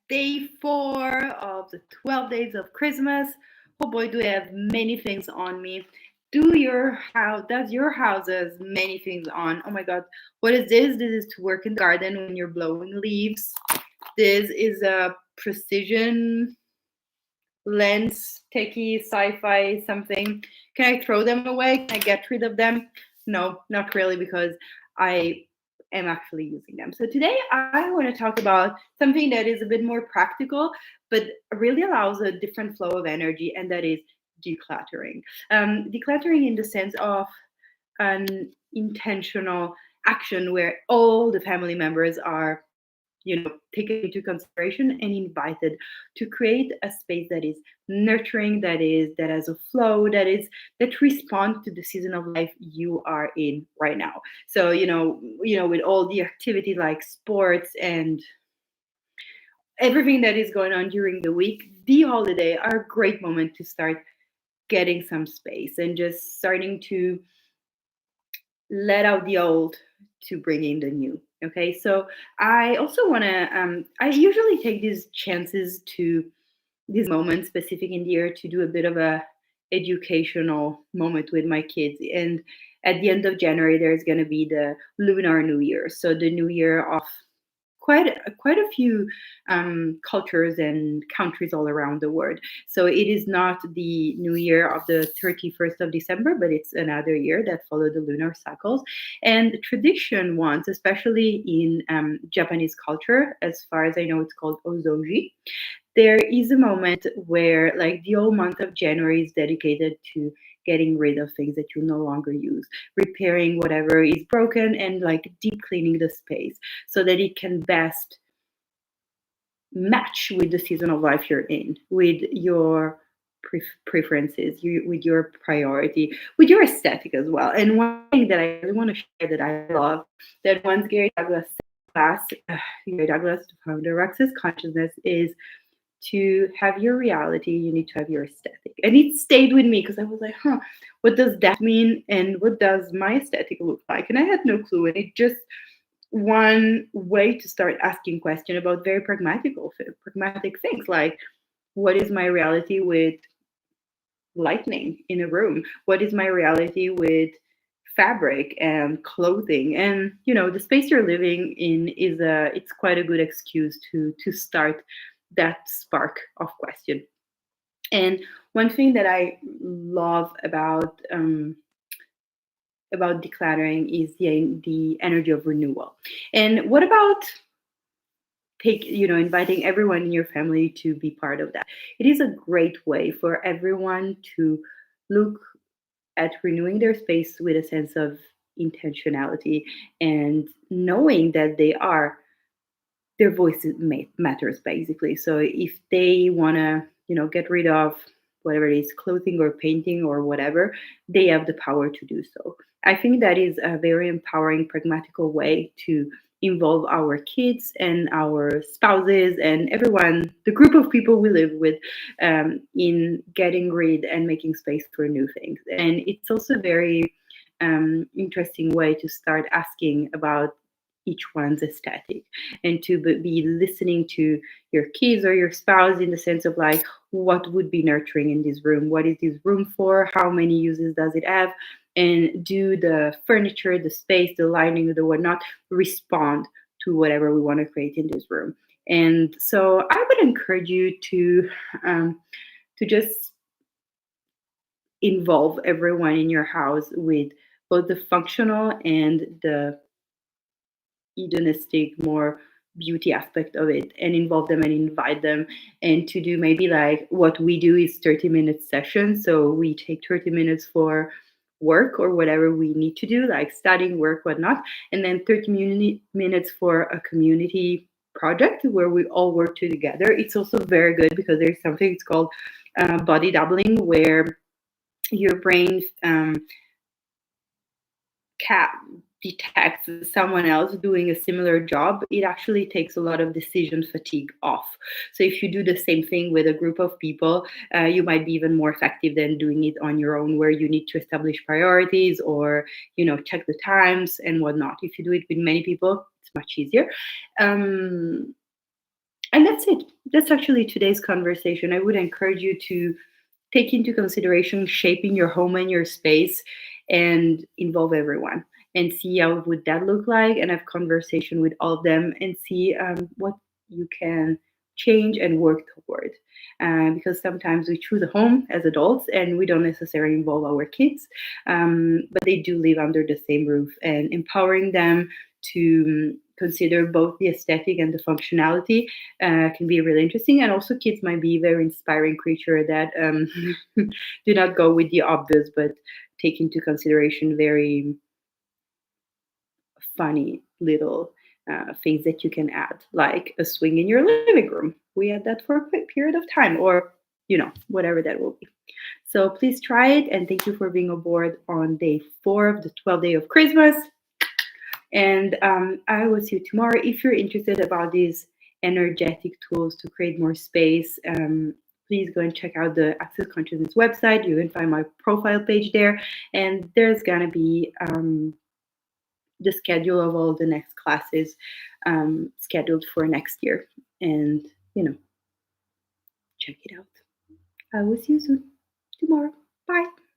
day 4 of the 12 days of Christmas. Oh boy, do I have many things on me. Does your house has many things on? Oh my god, what is this? This is to work in the garden when you're blowing leaves. This is a precision lens, techie, sci-fi, something. Can I throw them away? Can I get rid of them? No, not really, because I am actually using them. So today I want to talk about something that is a bit more practical, but really allows a different flow of energy, and that is decluttering. Decluttering in the sense of an intentional action where all the family members are taken into consideration and invited to create a space that is nurturing, that has a flow, that responds to the season of life you are in right now. So with all the activity like sports and everything that is going on during the week, the holiday are a great moment to start getting some space and just starting to let out the old to bring in the new. Okay, so I also want to I usually take these chances to these moments specific in the year to do a bit of a educational moment with my kids. And at the end of January there's going to be the lunar new year, so the new year of quite a few cultures and countries all around the world. So it is not the new year of the 31st of December, but it's another year that follow the lunar cycles. And tradition ones, especially in Japanese culture, as far as I know, it's called ozoji. There is a moment where, like, the whole month of January is dedicated to getting rid of things that you no longer use, repairing whatever is broken, and like deep cleaning the space so that it can best match with the season of life you're in, with your preferences, with your priority, with your aesthetic as well. And one thing that I really want to share that I love, that once Gary Douglas class, Gary Douglas, the founder of Access Consciousness, is to have your reality, you need to have your aesthetic. And it stayed with me because I was like, what does that mean? And what does my aesthetic look like? And I had no clue. And it just one way to start asking questions about very pragmatic things like, what is my reality with lighting in a room? What is my reality with fabric and clothing? And the space you're living in it's quite a good excuse to start that spark of question. And one thing that I love about decluttering is the energy of renewal. And what about inviting everyone in your family to be part of that? It is a great way for everyone to look at renewing their space with a sense of intentionality and knowing that their voice matters, basically. So if they want to get rid of whatever it is, clothing or painting or whatever, they have the power to do so. I think that is a very empowering, pragmatical way to involve our kids and our spouses and everyone, the group of people we live with, in getting rid and making space for new things. And it's also a very interesting way to start asking about each one's aesthetic, and to be listening to your kids or your spouse in the sense of like, what would be nurturing in this room? What is this room for? How many uses does it have? And do the furniture, the space, the lighting, the whatnot respond to whatever we want to create in this room? And so I would encourage you to just involve everyone in your house with both the functional and the hedonistic, more beauty aspect of it, and involve them and invite them, and to do maybe like what we do is 30-minute sessions. So we take 30 minutes for work or whatever we need to do, like studying, work, whatnot, and then 30 minutes for a community project where we all work together. It's also very good because there's something it's called body doubling, where your brain detects someone else doing a similar job. It actually takes a lot of decision fatigue off. So if you do the same thing with a group of people, you might be even more effective than doing it on your own, where you need to establish priorities or check the times and whatnot. If you do it with many people, it's much easier. And that's it. That's actually today's conversation. I would encourage you to take into consideration shaping your home and your space and involve everyone and see how would that look like and have conversation with all of them and see what you can change and work toward, because sometimes we choose a home as adults and we don't necessarily involve our kids, but they do live under the same roof, and empowering them to consider both the aesthetic and the functionality can be really interesting. And also, kids might be very inspiring creature that do not go with the obvious, but take into consideration very funny little things that you can add, like a swing in your living room. We had that for a quick period of time, or whatever that will be. So please try it, and thank you for being aboard on day 4 of the 12th day of Christmas. And I will see you tomorrow. If you're interested about these energetic tools to create more space, please go and check out the Access Consciousness website. You can find my profile page there, and there's gonna be the schedule of all the next classes scheduled for next year. And check it out. I will see you soon tomorrow. Bye.